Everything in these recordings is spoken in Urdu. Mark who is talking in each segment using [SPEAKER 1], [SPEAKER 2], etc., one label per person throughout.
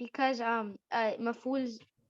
[SPEAKER 1] Because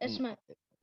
[SPEAKER 1] اسمع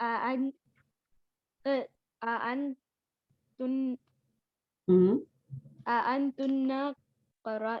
[SPEAKER 1] أن أأنتن أأنتن قرأ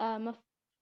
[SPEAKER 1] مف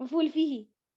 [SPEAKER 1] مفعول فيه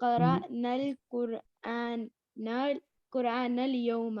[SPEAKER 1] قرأنا القرآن اليوم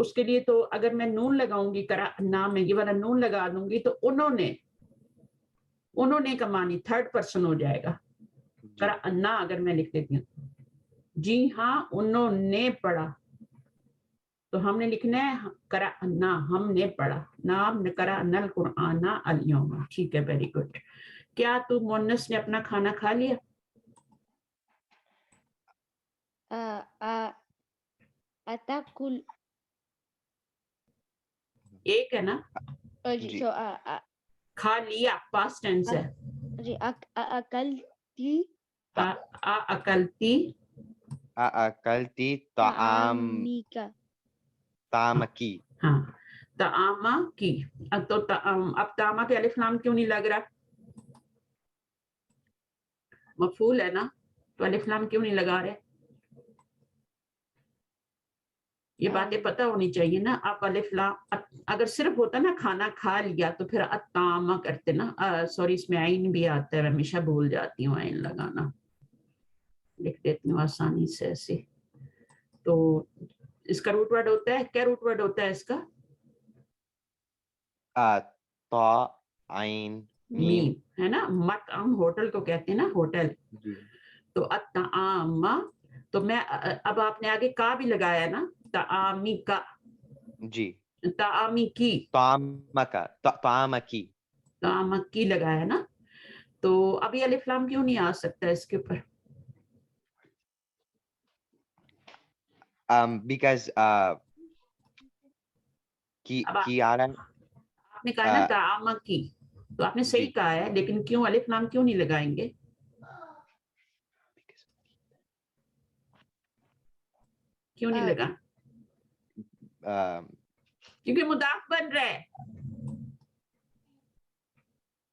[SPEAKER 2] اس کے لیے تو اگر میں نون لگاؤں گی کرا انا میں یہ والا نون لگا دوں گی تو انہوں نے کا معنی تھرڈ پرسن ہو جائے گا.
[SPEAKER 3] جی
[SPEAKER 2] کرا انا اگر میں لکھ دیتی ہوں جی ہاں انہوں نے پڑھا تو ہم نے لکھنا ہے کرا انا ہم نے پڑھا. نام نے کرا ان القرآن الیوم. ٹھیک ہے ویری گڈ. کیا تو مونس نے اپنا کھانا کھا لیا؟
[SPEAKER 1] اتاکل
[SPEAKER 2] ایک ہے نا
[SPEAKER 1] جی
[SPEAKER 3] جی
[SPEAKER 1] سو
[SPEAKER 2] کھا لیا پاسٹ ٹینس ہے.
[SPEAKER 1] جی اکلتی
[SPEAKER 2] اکلتی
[SPEAKER 3] اکلتی طعام
[SPEAKER 1] طعامی کا
[SPEAKER 3] طعامکی.
[SPEAKER 2] ہاں تعامہ کی. اب تو اب تعامہ پہ الف لام کیوں نہیں لگ رہا؟ مفعول ہے نا تو الف لام کیوں نہیں لگا رہے؟ یہ باتیں پتہ ہونی چاہیے نا. آپ الف لام اگر صرف ہوتا نا کھانا کھا لیا تو پھر اتامہ کرتے نا. سوری اس میں عین بھی آتا ہے میں ہمیشہ بھول جاتی ہوں عین لگانا. لکھ دیتی ہوں آسانی سے ایسے. تو اس کا روٹ ورڈ ہوتا ہے کیا؟ روٹ ورڈ ہوتا ہے اس کا
[SPEAKER 3] طا عین میم.
[SPEAKER 2] میم ہے نا. مطعم ہوٹل کو کہتے ہیں نا ہوٹل.
[SPEAKER 3] جی
[SPEAKER 2] تو الطعام تو میں اب آپ نے آگے کا بھی لگایا نا طعامی کا
[SPEAKER 3] جی
[SPEAKER 2] طعامی کی
[SPEAKER 3] طعامکا طعامکی.
[SPEAKER 2] طعامکی لگایا نا. تو ابھی الف لام کیوں نہیں آ سکتا اس کے اوپر؟
[SPEAKER 3] Because
[SPEAKER 2] اب
[SPEAKER 3] کی آ رہا
[SPEAKER 2] آپ نے کہا نا طعامکی تو آپ نے صحیح
[SPEAKER 3] جی
[SPEAKER 2] کہا ہے لیکن کیوں الف لام کیوں نہیں لگائیں گے؟ کیوں نہیں لگا؟ کیونکہ مضاف بن رہا ہے.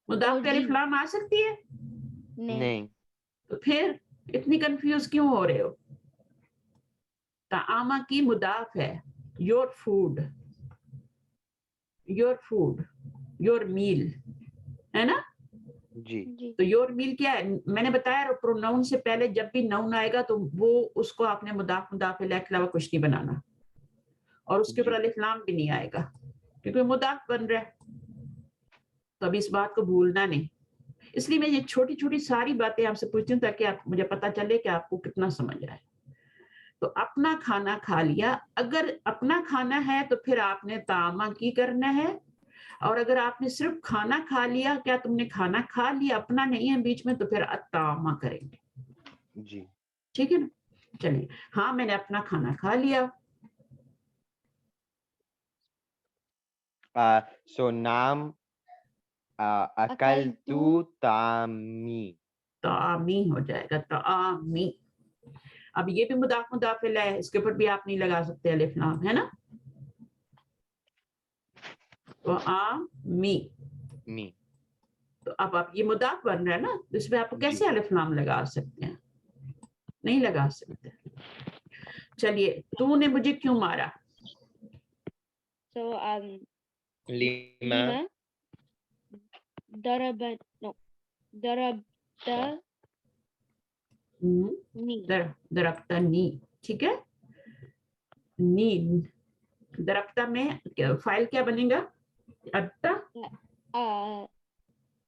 [SPEAKER 2] مضاف پہ الف لام آ سکتی ہے؟
[SPEAKER 3] نہیں.
[SPEAKER 2] تو پھر اتنی کنفیوز کیوں ہو رہے ہو؟ طعامہ کی مضاف ہے. یور فوڈ یور میل ہے نا.
[SPEAKER 3] جی
[SPEAKER 1] جی
[SPEAKER 2] تو یور میل کیا ہے؟ میں نے بتایا پروناؤن سے پہلے جب بھی ناؤن آئے گا تو وہ اس کو آپ نے مضاف الیہ کے علاوہ کچھ نہیں بنانا اور اس کے اوپر
[SPEAKER 3] جی
[SPEAKER 2] الف لام بھی نہیں آئے گا کیونکہ مضاف بن رہا ہے. تو اب اس بات کو بھولنا نہیں. اس لیے میں یہ چھوٹی چھوٹی ساری باتیں آپ سے پوچھتی ہوں تاکہ آپ مجھے پتا چلے کہ آپ کو کتنا سمجھ آئے. تو اپنا کھانا کھا لیا. اگر اپنا کھانا ہے تو پھر آپ نے طعامہ کی کرنا ہے. اور اگر آپ نے صرف کھانا کھا لیا کیا تم نے کھانا کھا لیا اپنا نہیں ہے بیچ میں تو پھر الطعامہ کریں گے.
[SPEAKER 3] جی
[SPEAKER 2] ٹھیک ہے نا. چلیے ہاں میں نے اپنا کھانا کھا لیا.
[SPEAKER 3] سو نام اکلتو طعامی.
[SPEAKER 2] طعامی ہو جائے گا طعامی. اب یہ بھی مضاف مضاف الیہ ہے اس کے اوپر بھی آپ نہیں لگا سکتے الف لام ہے نا. طعامی
[SPEAKER 3] می.
[SPEAKER 2] تو اب آپ یہ مضاف بن رہا ہے نا تو اس میں آپ کو
[SPEAKER 3] جی
[SPEAKER 2] کیسے الف لام لگا سکتے ہیں؟ نہیں لگا سکتے. چلیے تو نے مجھے کیوں مارا؟
[SPEAKER 1] سو
[SPEAKER 3] لیما
[SPEAKER 2] درختنی. ٹھیک ہے. نی درختہ میں فائل کیا بنے گا؟ اتا.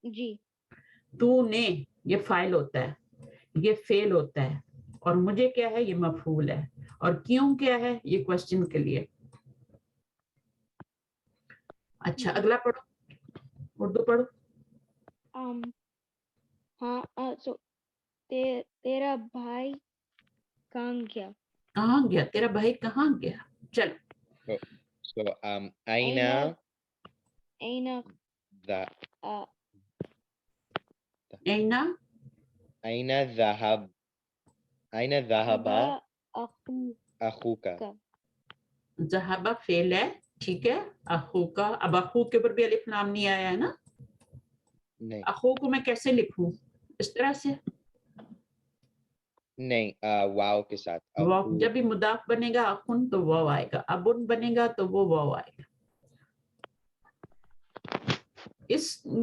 [SPEAKER 1] جی
[SPEAKER 2] تو نے یہ فائل ہوتا ہے یہ فعل ہوتا ہے اور مجھے کیا ہے یہ مفعول ہے اور کیوں کیا ہے یہ کوسچن کے لیے. اچھا اگلا پڑھو اردو پڑھو.
[SPEAKER 1] ہاں سو تیرا بھائی کہاں گیا؟
[SPEAKER 2] کہاں گیا تیرا بھائی کہاں گیا؟ چلو
[SPEAKER 3] سو اینا
[SPEAKER 1] اینا
[SPEAKER 2] اینا
[SPEAKER 3] اینا ذهب اینا ذهب اخوک.
[SPEAKER 2] ذهب فعل ہے ٹھیک ہے. اخو کا اب اخو کے اوپر بھی الف لام نہیں آیا ہے نا.
[SPEAKER 3] نہیں
[SPEAKER 2] اخو کو میں کیسے لکھوں؟ اس طرح سے
[SPEAKER 3] نہیں واو کے ساتھ.
[SPEAKER 2] واو جب بھی مضاف بنے گا اخن تو واو آئے گا. ابن بنے گا تو وہ واو آئے گا.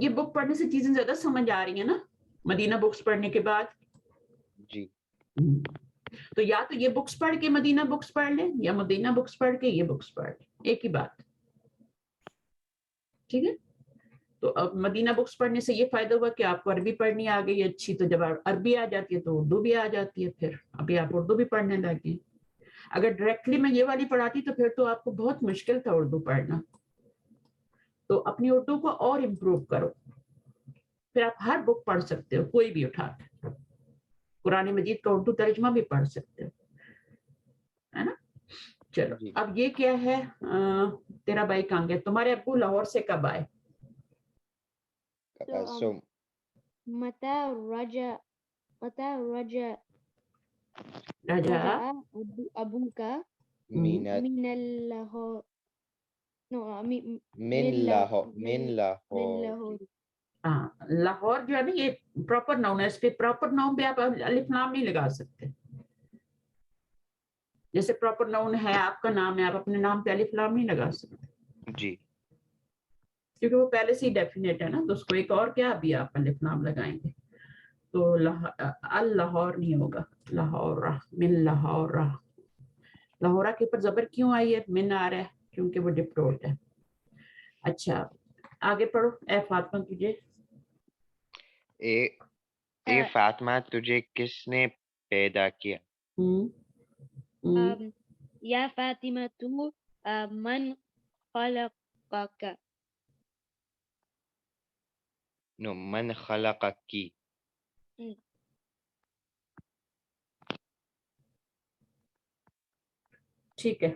[SPEAKER 2] یہ بک پڑھنے سے چیزیں زیادہ سمجھ آ رہی ہیں نا مدینہ بکس پڑھنے کے بعد.
[SPEAKER 3] جی
[SPEAKER 2] تو یا تو یہ بکس پڑھ کے مدینہ بکس پڑھ لیں یا مدینہ بکس پڑھ کے یہ بکس پڑھ لیں, ایک ہی بات. ٹھیک ہے, تو اب مدینہ بکس پڑھنے سے یہ فائدہ ہوا کہ آپ کو عربی پڑھنی آ گئی اچھی, تو جب عربی آ جاتی ہے تو اردو بھی آ جاتی ہے, پھر ابھی آپ اردو بھی پڑھنے لگے. اگر ڈائریکٹلی میں یہ والی پڑھاتی تو پھر تو آپ کو بہت مشکل تھا اردو پڑھنا. تو اپنی اردو کو اور امپروو کرو, پھر آپ ہر بک پڑھ سکتے ہو, کوئی بھی اٹھا کے. قرآن مجید کا اردو ترجمہ بھی پڑھ سکتے ہو, ہے نا. چلو
[SPEAKER 3] جی
[SPEAKER 2] اب یہ کیا ہے, تیرا بھائی کہاں گیا؟ تمہارے ابو لاہور سے کب آئے؟
[SPEAKER 3] so
[SPEAKER 1] متى رجع
[SPEAKER 2] رجا
[SPEAKER 1] رجع أبوك
[SPEAKER 3] من
[SPEAKER 1] من اللاهور
[SPEAKER 3] من لاہور.
[SPEAKER 2] ہاں, لاہور جو ہے نا یہ پراپر ناؤن ہے, اس پہ پراپر ناؤن پہ آپ الف لام نہیں لگا سکتے. جیسے پراپر ناؤن ہے, آپ کا نام ہے, آپ اپنے نام پہ الف لام نہیں لگا سکتے
[SPEAKER 3] جی
[SPEAKER 2] کیونکہ وہ پہلے سے ہی ڈیفینیٹ ہے نا, تو اس کو ایک اور کیا بھی آپ الف لام لگائیں گے. تو اللاہور نہیں ہوگا, لاہور من لاہور. لاہورہ کے اوپر زبر کیوں آئی ہے, من آ رہا ہے کیونکہ وہ ڈپٹوٹ ہے. اچھا آگے پڑھو. اے فاطمہ تجھے
[SPEAKER 3] اے فاطمہ تجھے کس نے پیدا کیا؟
[SPEAKER 1] يا فاطمة من خلقك
[SPEAKER 3] نو من خلقک کی.
[SPEAKER 2] ٹھیک ہے,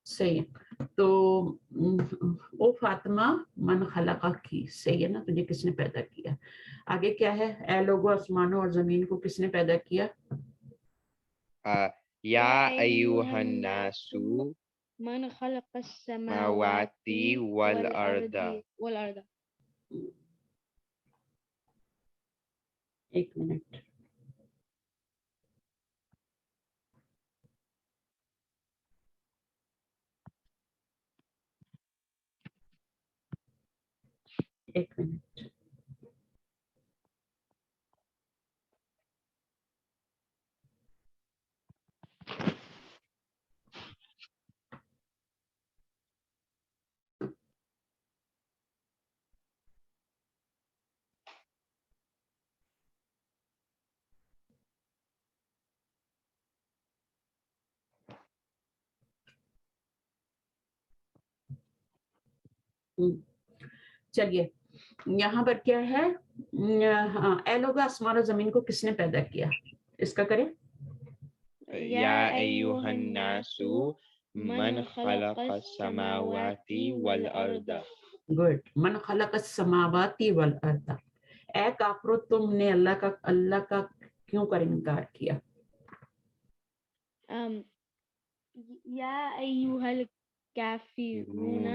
[SPEAKER 2] صحیح ہے. تو او فاطمہ من خلقک کی, صحیح ہے نا, تجھے کس نے پیدا کیا. آگے کیا ہے, اے لوگو آسمانوں اور زمین کو کس نے پیدا کیا؟
[SPEAKER 3] یا ایوہ الناس
[SPEAKER 1] من خلق
[SPEAKER 3] السماوات والارض.
[SPEAKER 1] والأرض.
[SPEAKER 2] ایک منٹ, ایک منٹ. چلیے یہاں پر کیا ہے, اے لوگ آسمان اور زمین کو کس نے پیدا کیا, اس کا کریں.
[SPEAKER 3] یا ایوہ الناس من خلق السماوات والارض.
[SPEAKER 2] گڈ, من خلق السماوات والارض. اے کافرو تم نے اللہ کا کیوں کر انکار کیا؟
[SPEAKER 1] یا ایوہ الکافرون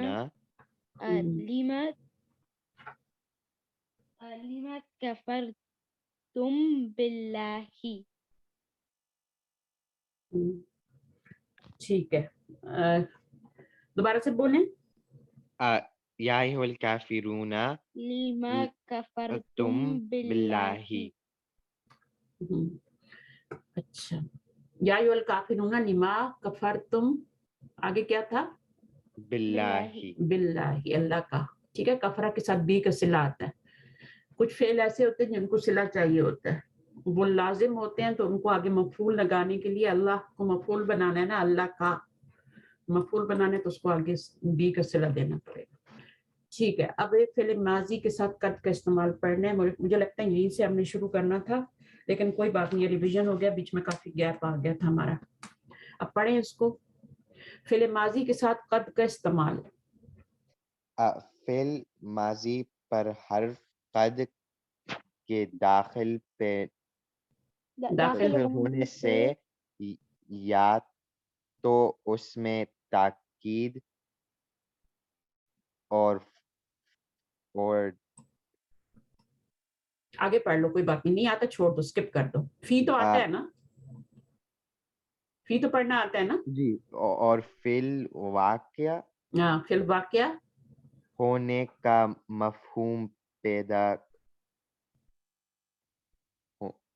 [SPEAKER 1] لما کفرتم باللہ.
[SPEAKER 2] ٹھیک ہے, دوبارہ سے بولیں.
[SPEAKER 3] یا ایھا الکافرون
[SPEAKER 1] لما کفرتم
[SPEAKER 3] تم
[SPEAKER 1] باللہ.
[SPEAKER 2] اچھا, یا ایھا الکافرون لما کفرتم, آگے کیا تھا؟ باللہ, اللہ کا. ٹھیک ہے, کفرہ کے ساتھ بھی کا صلہ آتا ہے. کچھ فعل ایسے ہوتے ہیں جن کو صلہ چاہیے ہوتا ہے, وہ لازم ہوتے ہیں تو ان کو آگے مفعول لگانے کے لیے اللہ کو مفعول بنانا ہے نا, اللہ کا مفعول بنانا ہے تو اس کو آگے بھی کا صلہ دینا پڑے گا. ٹھیک ہے, اب ایک فعل ماضی کے ساتھ قد کا استعمال پڑھنا ہے. مجھے لگتا ہے یہیں سے ہم نے شروع کرنا تھا, لیکن کوئی بات نہیں, ریویژن ہو گیا, بیچ میں کافی گیپ آ گیا تھا ہمارا. اب پڑھیں اس کو. فعل ماضی کے ساتھ قد کا استعمال.
[SPEAKER 3] فعل ماضی پر حرف قد کے داخل ہونے سے یا تو اس میں تاکید اور
[SPEAKER 2] آگے پڑھ لو, کوئی بات نہیں آتا چھوڑ دو, سکپ کر دو. فی تو آتا ہے نا, فی تو پڑھنا آتا ہے نا.
[SPEAKER 3] جی, اور فعل واقعہ
[SPEAKER 2] فی الواقعہ
[SPEAKER 3] ہونے کا مفہوم پیدا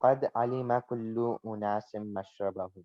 [SPEAKER 3] قد علم كل أناس مشربهم.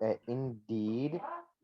[SPEAKER 3] Indeed,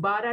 [SPEAKER 2] 12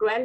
[SPEAKER 2] 12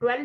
[SPEAKER 2] 12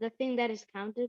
[SPEAKER 1] the thing that is counted.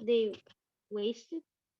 [SPEAKER 1] They wasted.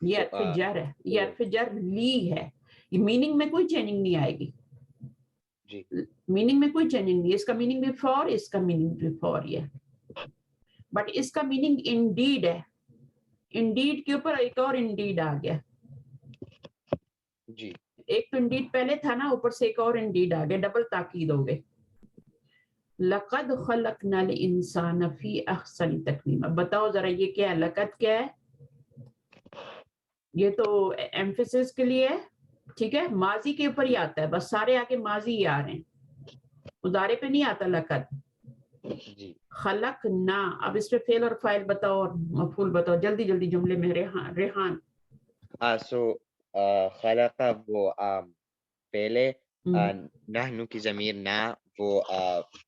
[SPEAKER 2] یہ حرف جر ہے, یہ حرف جر لی ہے, یہ میننگ میں کوئی چینجنگ نہیں آئے گی,
[SPEAKER 3] جی
[SPEAKER 2] میننگ میں کوئی چینجنگ نہیں, اس کا میننگ بھی فور, اس کا میننگ بھی فور یہ, بٹ اس کا میننگ انڈیڈ ہے, انڈیڈ کے اوپر ایک اور انڈیڈ آ گیا,
[SPEAKER 3] جی
[SPEAKER 2] ایک تو انڈیڈ پہلے تھا نا, اوپر سے ایک اور انڈیڈ آ گیا, ڈبل تاکید ہو گئے. لقد خلقنا الانسان فی احسن تقویم. اب بتاؤ ذرا یہ کیا ہے, لقد کیا ہے؟ یہ تو ایمفیسس کے لیے ہے, ٹھیک ہے, ماضی کے اوپر ہی آتا ہے, بس سارے آگے ماضی ہی آ رہے ہیں, مضارع پہ نہیں آتا لقد.
[SPEAKER 3] جی
[SPEAKER 2] خلقنا, اب اس پہ فعل اور فاعل بتاؤ اور مفعول بتاؤ جلدی جلدی جملے میں. ریحان
[SPEAKER 3] سو خلق وہ پہلے, نحن کی ضمیر نا وہ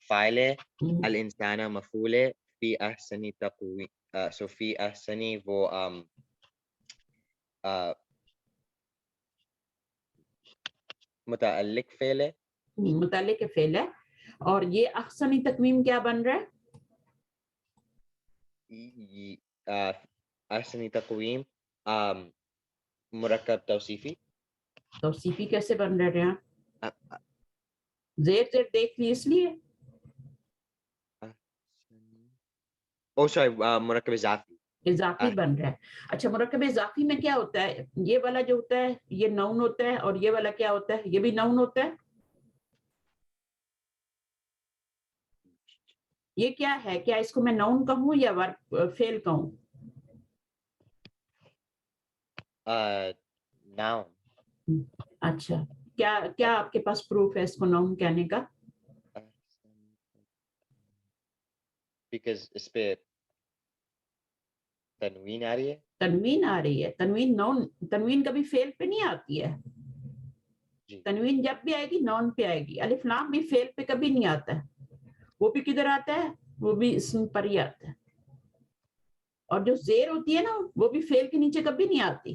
[SPEAKER 3] فاعل ہے, الانسان مفعول ہے, فی احسن تقویم, سو فی احسنی وہ متعلق فعل ہے,
[SPEAKER 2] متعلق فعل ہے, اور یہ احسن تقویم کیا بن رہا ہے؟
[SPEAKER 3] احسن تقویم مرکب توصیفی.
[SPEAKER 2] توصیفی کیسے بن رہے ہیں؟ زیر زیر دیکھ لی اس لیے,
[SPEAKER 3] او سوری مرکب اضافی,
[SPEAKER 2] اضافی بن رہا ہے. اچھا, مرکب اضافی میں کیا ہوتا ہے؟ یہ والا جو ہوتا ہے یہ نون ہوتا ہے, اور یہ والا کیا ہوتا ہے؟ یہ بھی نون ہوتا ہے. یہ کیا ہے؟ کیا اس کو میں نون کہوں یا فعل کہوں؟
[SPEAKER 3] ناؤن.
[SPEAKER 2] اچھا, کیا کیا آپ کے پاس پروف ہے اس کو نون کہنے کا؟
[SPEAKER 3] بیکاز اس پہ تنوین آ رہی ہے.
[SPEAKER 2] تنوین آ رہی ہے, تنوین نون, تنوین کبھی فعل پہ نہیں آتی ہے.
[SPEAKER 3] جی
[SPEAKER 2] تنوین جب بھی آئے گی نون پہ آئے گی. الف لام بھی فعل پہ کبھی نہیں آتا ہے, وہ بھی کدھر آتا ہے؟ وہ بھی اسم پر ہی آتا ہے. اور جو زیر ہوتی ہے نا وہ بھی فعل کے نیچے کبھی نہیں آتی.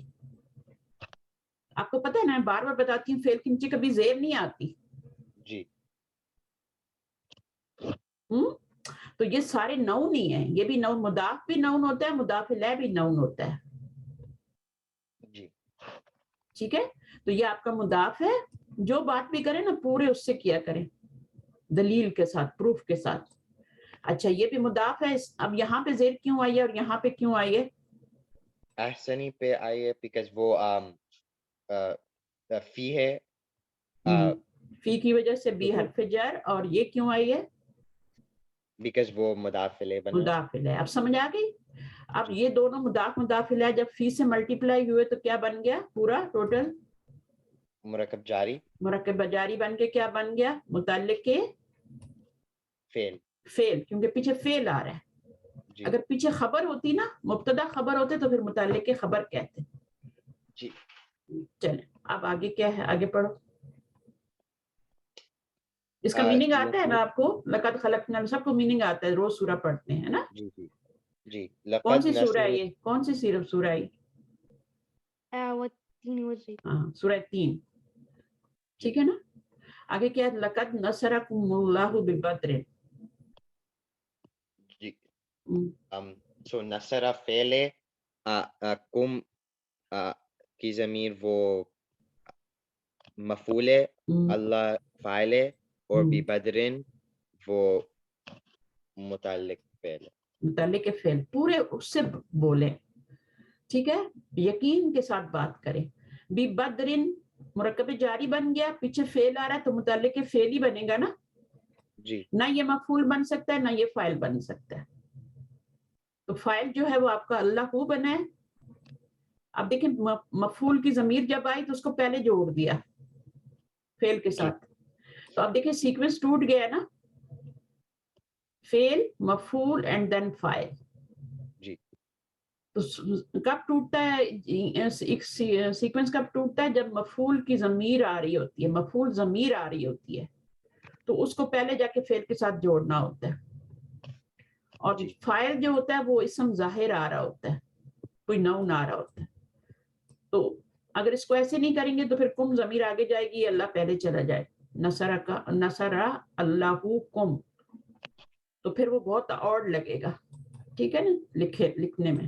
[SPEAKER 2] آپ کو پتہ ہے نا, بار بار بتاتی ہوں, فعل کے نیچے کبھی زیر نہیں آتی.
[SPEAKER 3] جی
[SPEAKER 2] تو یہ سارے نون ہی ہیں, یہ بھی نون, مضاف بھی نون ہوتا ہے, مضاف الیہ بھی نون ہوتا ہے.
[SPEAKER 3] جی
[SPEAKER 2] ٹھیک ہے, تو یہ آپ کا مضاف ہے, جو بات بھی کریں نا پورے اس سے کیا کریں, دلیل کے ساتھ, پروف کے ساتھ. اچھا, یہ بھی مضاف ہے, اب یہاں پہ زیر کیوں آئی ہے اور یہاں پہ کیوں آئی ہے؟
[SPEAKER 3] احسنی پہ آئی ہے بیکاز وہ فی ہے,
[SPEAKER 2] فی کی وجہ سے بھی حرف جر, اور یہ کیوں آئی ہے؟
[SPEAKER 3] بیکاز وہ مضاف الیہ بنا.
[SPEAKER 2] مضاف الیہ. اب سمجھ آ گئی؟ اب یہ دونوں مضاف الیہ جب فی سے ملٹیپلائی ہوئے تو کیا بن گیا؟ پورا ٹوٹل
[SPEAKER 3] مرکب جاری,
[SPEAKER 2] مرکب جاری بن کے کیا بن گیا؟ متعلق کے
[SPEAKER 3] فعل.
[SPEAKER 2] فعل, کیونکہ پیچھے فعل آ رہا ہے.
[SPEAKER 3] جی
[SPEAKER 2] اگر پیچھے خبر ہوتی نا, مبتدا خبر ہوتے تو پھر متعلق کے خبر کہتے.
[SPEAKER 3] جی
[SPEAKER 2] چلیں اب آگے کیا ہے, آگے پڑھو. اس کا میننگ آتا ہے نا آپ کو؟ لقد خلقنا, سب کو میننگ آتا ہے, روز سورہ پڑھتے ہیں نا.
[SPEAKER 3] جی جی جی.
[SPEAKER 2] کون
[SPEAKER 3] لقد
[SPEAKER 2] سی سورہ ہے
[SPEAKER 3] نصر,
[SPEAKER 2] یہ؟ کون سی سورہ ہے؟ ہاں, سورہ 3. ٹھیک ہے نا. آگے کیا ہے؟ لقد نصرکم اللہ ببدر.
[SPEAKER 3] جی سو نصر فعل ہے, کم کی ضمیر وہ مفعول ہے, اللہ فاعل ہے, اور ببدرن وہ متعلق فعل ہے.
[SPEAKER 2] متعلق فعل پورے اس سے بولیں, ٹھیک ہے, یقین کے ساتھ بات کریں. ببدرن مرکب جاری بن گیا, پیچھے فعل آ رہا ہے تو متعلق فعل ہی بنے گا نا.
[SPEAKER 3] جی
[SPEAKER 2] نہ یہ مفعول بن سکتا ہے, نہ یہ فاعل بن سکتا ہے. تو فاعل جو ہے وہ آپ کا اللہ ہو بنا ہے. اب دیکھیں مفعول کی ضمیر جب آئی تو اس کو پہلے جوڑ دیا فعل کے
[SPEAKER 3] جی
[SPEAKER 2] ساتھ. تو اب دیکھیں سیکوینس ٹوٹ گیا نا, فعل, مفعول اینڈ دین فاعل.
[SPEAKER 3] جی
[SPEAKER 2] تو کب ٹوٹتا ہے سیکوینس؟ کب ٹوٹتا ہے؟ جب مفعول کی ضمیر آ رہی ہوتی ہے, مفعول ضمیر آ رہی ہوتی ہے, تو اس کو پہلے جا کے فعل کے ساتھ جوڑنا ہوتا ہے. اور
[SPEAKER 3] جی
[SPEAKER 2] فاعل جو ہوتا ہے وہ اسم ظاہر آ رہا ہوتا ہے, کوئی نون آ رہا ہوتا ہے. تو اگر اس کو ایسے نہیں کریں گے تو پھر کم ضمیر آگے جائے گی, اللہ پہلے چلا جائے, نصر اللہ کم, تو پھر وہ بہت آڈ لگے گا, ٹھیک ہے نا, لکھنے میں.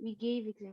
[SPEAKER 1] We gave example.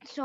[SPEAKER 1] So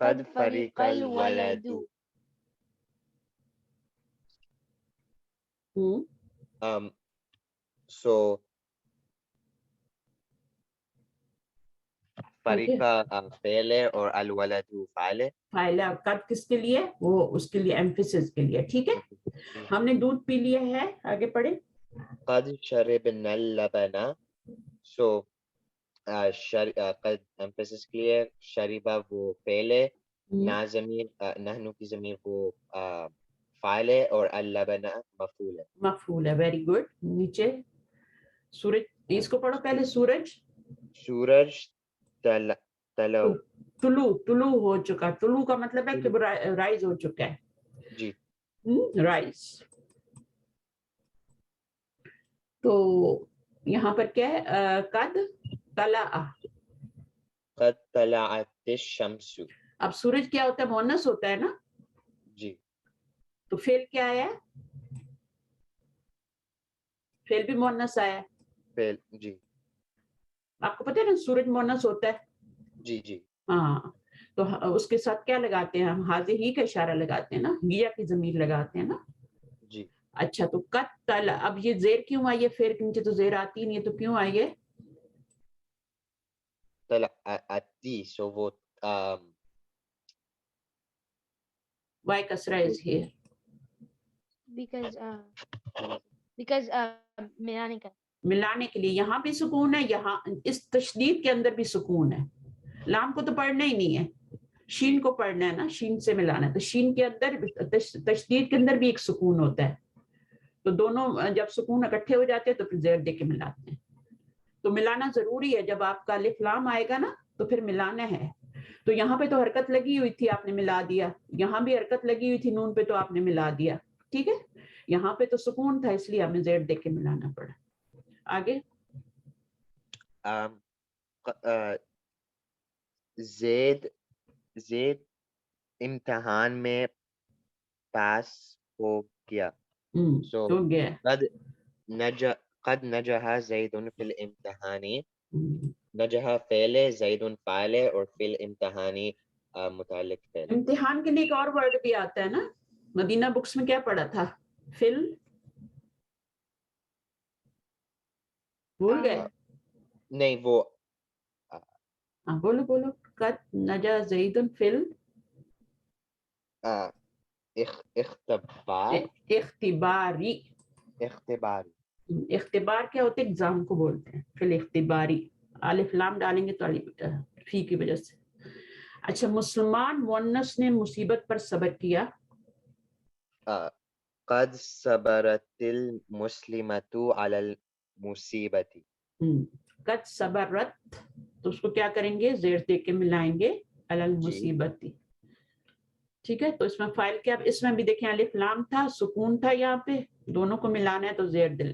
[SPEAKER 3] قد فرق الولد. So فریقہ فعل ہے اور الولد فاعل ہے.
[SPEAKER 2] فاعل ہے. قد کس کے لیے؟ وہ اس کے لیے ایمفیسس کے لیے. ٹھیک ہے، ہم نے دودھ پی لیا ہے. آگے پڑھیں.
[SPEAKER 3] قد شربنا اللبن. So قد ایمفیسس کے لیے، شریبہ وہ فعل ہے، نا ضمیر نحن کی ضمیر وہ فاعل ہے، اور اللبن مفعول ہے.
[SPEAKER 2] مفعول ہے. Very good. نیچے سورج، اس کو پڑھو پہلے. سورج،
[SPEAKER 3] سورج طلوع.
[SPEAKER 2] طلوع ہو چکا. طلوع کا مطلب ہے کہ رائز ہو چکا ہے.
[SPEAKER 3] جی،
[SPEAKER 2] رائز. تو یہاں پر کیا ہے؟ قد طلع.
[SPEAKER 3] قد طلعت الشمس.
[SPEAKER 2] اب سورج کیا ہوتا ہے؟ مؤنث ہوتا ہے نا.
[SPEAKER 3] جی،
[SPEAKER 2] تو فعل کیا آیا ہے؟ فعل بھی مؤنث آیا ہے.
[SPEAKER 3] فعل. جی،
[SPEAKER 2] آپ کو پتہ ہے نا سورج مؤنث ہوتا ہے.
[SPEAKER 3] جی جی.
[SPEAKER 2] ہاں، تو اس کے ساتھ کیا لگاتے ہیں ہم؟ حاضر ہی کا اشارہ لگاتے ہیں نا، گیا کی ضمیر لگاتے ہیں نا.
[SPEAKER 3] جی.
[SPEAKER 2] اچھا، تو قد طلع. اب یہ زیر کیوں آئی ہے؟ فعل کے نیچے تو زیر آتی نہیں ہے، تو کیوں آئی ہے؟
[SPEAKER 3] طلعتی. So وہ
[SPEAKER 2] why kasra is here?
[SPEAKER 1] because ملانے کا.
[SPEAKER 2] ملانے کے لیے. یہاں بھی سکون ہے، یہاں اس تشدید کے اندر بھی سکون ہے. لام کو تو پڑھنا ہی نہیں ہے، شین کو پڑھنا ہے نا. شین سے ملانا ہے، تو شین کے اندر تشدید کے اندر بھی ایک سکون ہوتا ہے. تو دونوں جب سکون اکٹھے ہو جاتے ہیں تو پھر زیر دے کے ملاتے ہیں. تو ملانا ضروری ہے. جب آپ کا الف لام آئے گا نا تو پھر ملانا ہے. تو یہاں پہ تو حرکت لگی ہوئی تھی، آپ نے ملا دیا. یہاں بھی حرکت لگی ہوئی تھی نون پہ، تو آپ نے ملا دیا. ٹھیک ہے، یہاں پہ تو سکون تھا اس لیے ہمیں زیر دے کے ملانا پڑا. آگے.
[SPEAKER 3] زید امتحان میں پاس ہو گیا.
[SPEAKER 2] ہو گیا.
[SPEAKER 3] قد نجح زید فی الامتحان. نجح فعل، زید فاعل، اور فی الامتحان متعلق فعل.
[SPEAKER 2] امتحان کے لیے ایک اور ورڈ بھی آتا ہے نا، مدینہ بکس میں کیا پڑھا تھا؟ فل، بھول گئے؟
[SPEAKER 3] نہیں، وہ
[SPEAKER 2] بولو بولو. قد نجا زید فل
[SPEAKER 3] اختبار.
[SPEAKER 2] اختباری. اختبار کیا ہوتے ہیں؟ ایگزام کو بولتے ہیں. فل اختباری. الف لام ڈالیں گے تو فی کی وجہ سے. اچھا، مسلمان مؤنث نے مصیبت پر صبر کیا.
[SPEAKER 3] قد صبرت المسلمۃ علی المصیبۃ.
[SPEAKER 2] قد صبرت، تو اس کو کیا کریں گے؟ زیر دے کے ملائیں گے. علی المصیبۃ. ٹھیک ہے، تو اس میں فائل کیا؟ اس میں بھی دیکھیں الف لام تھا، سکون تھا، یہاں پہ دونوں کو ملانا ہے تو زیر دل.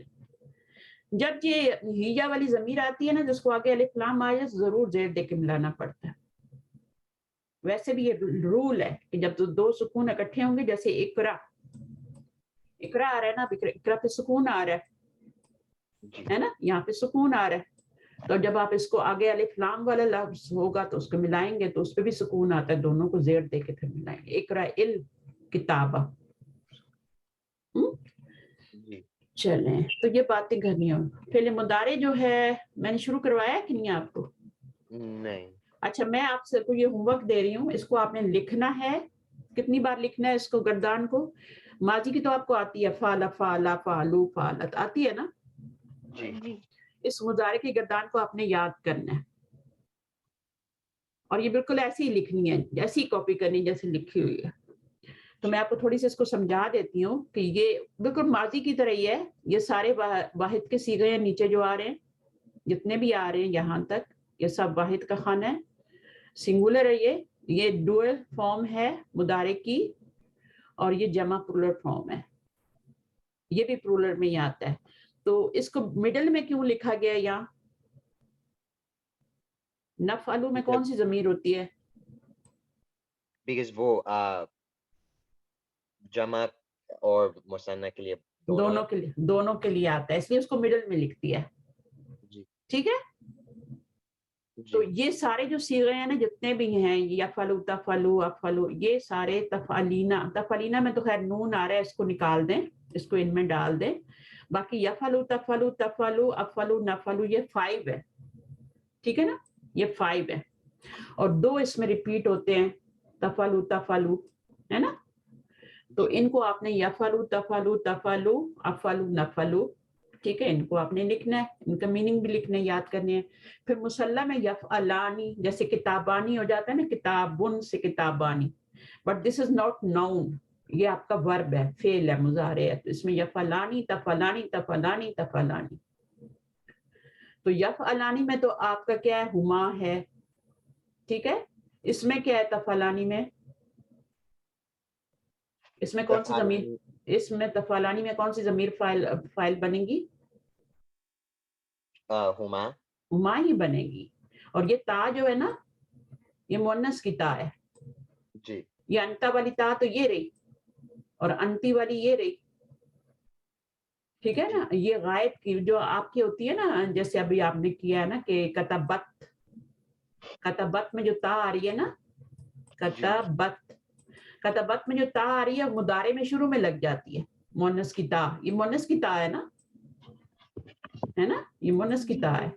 [SPEAKER 2] جب یہ ہیجا والی ضمیر آتی ہے نا جس کو آگے الف لام آ جائے ضرور زیر دے کے ملانا پڑتا ہے. ویسے بھی یہ رول ہے کہ جب دو سکون اکٹھے ہوں گے، جیسے اقرا آ رہا ہے نا، اقرا پہ سکون آ رہا ہے نا، یہاں پہ سکون آ رہا ہے. تو جب آپ اس کو آگے الف لام والا لفظ ہوگا تو اس کو ملائیں گے تو اس پہ بھی سکون آتا ہے. دونوں کو زیر دے کے پھر ملائیں گے. اقرا الکتابہ. چلیں، تو یہ باتیں کرنی ہوں. فعل مضارع جو ہے میں نے شروع کروایا کہ نہیں آپ کو؟
[SPEAKER 3] نہیں.
[SPEAKER 2] اچھا، میں آپ سے کو یہ ہوم ورک دے رہی ہوں. اس کو آپ نے لکھنا ہے. کتنی بار لکھنا ہے اس کو؟ گردان کو. ماضی کی تو آپ کو آتی ہے، فعل فعل فعلوا فعلت آتی ہے نا.
[SPEAKER 1] جی.
[SPEAKER 2] اس مضارع کی گردان کو آپ نے یاد کرنا ہے، اور یہ بالکل ایسی ہی لکھنی ہے، جیسی کاپی کرنی جیسے لکھی ہوئی ہے. تو میں آپ کو تھوڑی سی اس کو سمجھا دیتی ہوں کہ یہ بالکل ماضی کی طرح ہی ہے. یہ سارے واحد کے صیغے ہیں نیچے جو آ رہے ہیں، جتنے بھی آ رہے ہیں یہاں تک، یہ سب واحد کا خانہ ہے. سنگولر ہے یہ ڈوئل فارم ہے مضارع کی، اور یہ جمع پلورل فارم ہے. یہ بھی پلورل میں ہی آتا ہے. تو اس کو مڈل میں کیوں لکھا گیا؟ یہاں نفعلو میں کون سی ضمیر ہوتی ہے؟
[SPEAKER 3] بیکاز وہ جمع اور مثنیٰ کے لیے
[SPEAKER 2] دونوں کے لیے آتا ہے، اس لیے اس کو مڈل میں لکھ دیا ہے. ٹھیک ہے. تو یہ سارے جو صیغے ہیں نا جتنے بھی ہیں یفعلو تفعلو افعلو یہ سارے تفعلینا میں تو خیر نون آ رہا ہے اس کو نکال دیں اس کو ان میں ڈال دیں. باقی یفعلو تفعلو تفعلو افعلو نفعلو یہ 5 ہے. ٹھیک ہے نا یہ 5 ہے اور 2 اس میں ریپیٹ ہوتے ہیں تفعلو تفعلو ہے نا. تو ان کو آپ نے یفعلو تفعلو تفعلو افعلو نفعلو ٹھیک ہے ان کو آپ نے لکھنا ہے ان کا میننگ بھی لکھنا ہے یاد کرنے ہیں. پھر مسلح میں یفعلانی جیسے کتابانی ہو جاتا ہے نا کتابن سے کتابانی but this is not noun یہ آپ کا ورب ہے فعل ہے مضارع ہے. تو اس میں یفعلانی تفعلانی تفعلانی تفعلانی. تو یفعلانی میں تو آپ کا کیا ہے ہما ہے. ٹھیک ہے اس میں کیا ہے تفعلانی میں اس میں کون سی ضمیر اس میں تفعلانی میں کون سی ضمیر فاعل بنے گی ہما ہی بنے گی. اور یہ تا جو ہے نا یہ مؤنث کی تا ہے
[SPEAKER 3] جی.
[SPEAKER 2] یہ انتا والی تا تو یہ رہی اور انتی والی یہ رہی. ٹھیک ہے نا یہ غائب کی جو آپ کی ہوتی ہے نا جیسے ابھی آپ نے کیا ہے نا کہ کتبت میں جو تا آ رہی ہے نا کتبت میں جو تا آ رہی ہے مضارع میں شروع میں لگ جاتی ہے مؤنث کی تا. یہ مؤنث کی تا ہے نا یہ مؤنث کی تا ہے.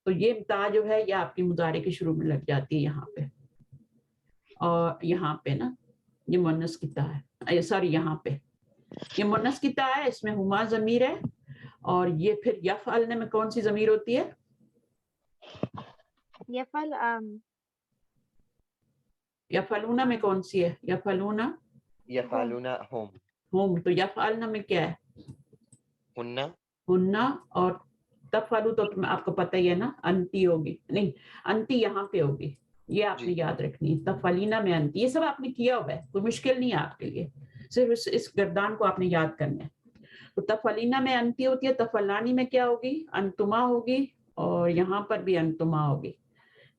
[SPEAKER 2] تو یہ تا جو ہے یہ آپ کی مضارع کے شروع میں لگ جاتی ہے یہاں پہ اور یہاں پہ نا یہ مؤنث کی تا ہے سوری یہاں پہ یہ مؤنث کی تا ہے اس میں ہما ضمیر ہے. اور یہ پھر یفعلنے میں کون سی ضمیر ہوتی ہے یفعلونا میں کون سی ہے یفعلونا ہوم. تو یفعلنا میں کیا ہے ہننا اور تفعلو تو آپ کو پتہ ہی ہے نا انتی ہوگی نہیں انتی یہاں پہ ہوگی یہ آپ نے یاد رکھنی ہے. تفعلینا میں انتی یہ سب آپ نے کیا ہوا ہے کوئی مشکل نہیں ہے آپ کے لیے صرف اس گردان کو آپ نے یاد کرنا ہے. تو تفعلینا میں انتی ہوتی ہے تفعلانی میں کیا ہوگی انتما ہوگی اور یہاں پر بھی انتما ہوگی.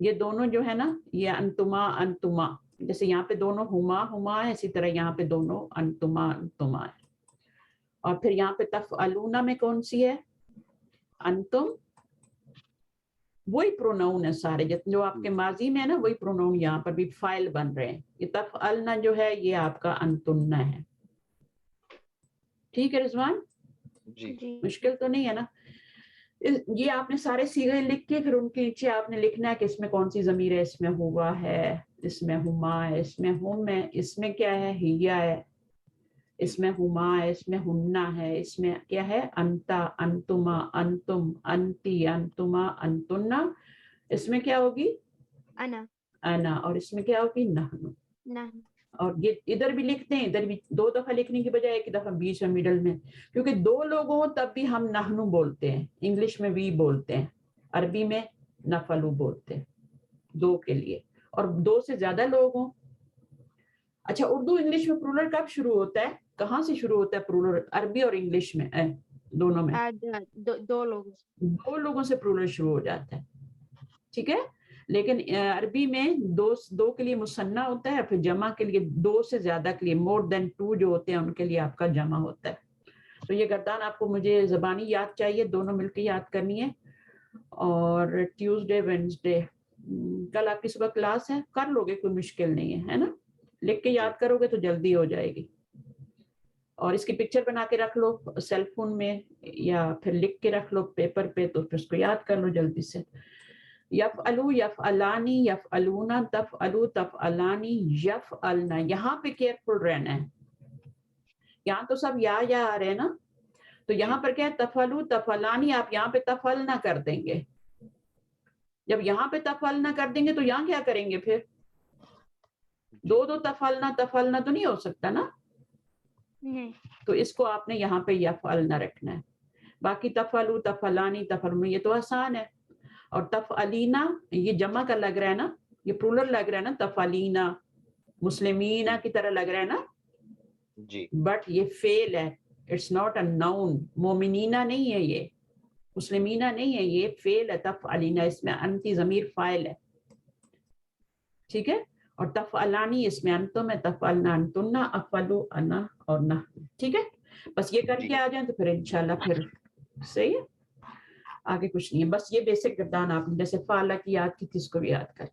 [SPEAKER 2] یہ دونوں جو ہے نا یہ انتما جیسے یہاں پہ دونوں ہما ہے اسی طرح یہاں پہ دونوں انتما ہے. اور پھر یہاں پہ تفعلونا میں کون سی ہے انتم وہی پروناؤن ہے سارے جو آپ کے ماضی میں ہے نا وہی پروناؤن یہاں پر بھی فاعل بن رہے ہیں. یہ تفعلنا جو ہے یہ آپ کا انتنا ہے. ٹھیک ہے رضوان
[SPEAKER 3] جی
[SPEAKER 2] مشکل تو نہیں ہے نا. یہ آپ نے سارے صیغے لکھ کے پھر ان کے نیچے آپ نے لکھنا ہے کہ اس میں کون سی ضمیر ہے اس میں ہوا ہے اس میں ہما ہے اس میں ہم ہے اس میں کیا ہے ہیا ہے اس میں ہما ہے اس میں ہننا ہے اس میں کیا ہے انتا انتما انتم انتی انتما انتنا. اس میں کیا ہوگی انا اور اس میں کیا ہوگی نحن. اور یہ ادھر بھی لکھتے ہیں ادھر بھی 2 دفعہ لکھنے کی بجائے ایک دفعہ بیچ میں مڈل میں کیونکہ 2 لوگ ہوں تب بھی ہم نحنو بولتے ہیں انگلش میں وی بولتے ہیں عربی میں نفلو بولتے ہیں 2 کے لیے اور 2 سے زیادہ لوگ ہوں. اچھا اردو انگلش میں پرولر کب شروع ہوتا ہے کہاں سے شروع ہوتا ہے پرولر عربی اور انگلش میں دونوں میں
[SPEAKER 1] 2
[SPEAKER 2] لوگوں سے پرولر شروع ہو جاتا ہے. ٹھیک ہے لیکن عربی میں 2 کے لیے مثنیٰ ہوتا ہے پھر جمع کے لیے 2 سے زیادہ کے لیے مور دین 2 جو ہوتے ہیں ان کے لیے آپ کا جمع ہوتا ہے. تو یہ گردان آپ کو مجھے زبانی یاد چاہیے دونوں مل کے یاد کرنی ہے. اور ٹیوزڈے وینسڈے کل آپ کی صبح کلاس ہے کر لو گے کوئی مشکل نہیں ہے نا لکھ کے یاد کرو گے تو جلدی ہو جائے گی. اور اس کی پکچر بنا کے رکھ لو سیل فون میں یا پھر لکھ کے رکھ لو پیپر پہ تو پھر اس کو یاد کر لو جلدی سے. یفعلو یفعلانی یفعلونا تفعلو تفعلانی یفعلنا. یہاں پہ کیئرفل رہنا ہے یہاں تو سب یا آ رہے ہیں نا تو یہاں پر کیا ہے تفعلو تفعلانی آپ یہاں پہ تفعلنا کر دیں گے. جب یہاں پہ تفعلنا کر دیں گے تو یہاں کیا کریں گے پھر 2 تفعلنا تو نہیں ہو سکتا نا تو اس کو آپ نے یہاں پہ یفعلنا رکھنا ہے. باقی تفعلو تفعلانی تفعلو یہ تو آسان ہے. اور تفعلینا یہ جمع کا لگ رہا ہے نا یہ پرولر لگ رہا ہے نا تفعلینا مسلمینہ کی طرح لگ رہا ہے نا
[SPEAKER 3] جی
[SPEAKER 2] بٹ یہ فعل ہے اٹس ناٹ اے ناؤن مومنینہ نہیں ہے یہ مسلمینہ نہیں ہے یہ فعل ہے تفعلینا اس میں انتی ضمیر فاعل ہے. ٹھیک ہے اور تفعلانی اس میں انتم ہے تفعلنا انتنا افعلو انا اور نحن. ٹھیک ہے بس یہ کر کے آ جائیں تو پھر انشاءاللہ پھر صحیح ہے. آگے کچھ نہیں ہے. بس یہ بیسک گردان آپ نے جیسے فعلا کی یاد کی تھی اس کو بھی یاد کر.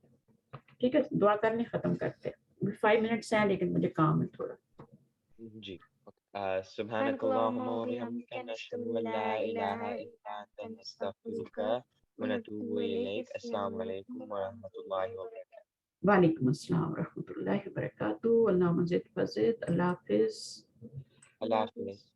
[SPEAKER 2] ٹھیک ہے, دعا کرنے ختم کرتے ہیں. 5 منٹس ہیں لیکن مجھے کام ہے تھوڑا.
[SPEAKER 3] جی. سبحانك اللهم وبحمدك نشهد ان لا اله الا انت نستغفرك ونتوب اليك. السلام علیکم ورحمۃ اللہ وبرکاتہ.
[SPEAKER 2] وعلیکم السلام ورحمۃ اللہ وبرکاتہ. اللہ مزید فضید. اللہ حافظ.
[SPEAKER 3] اللہ حافظ.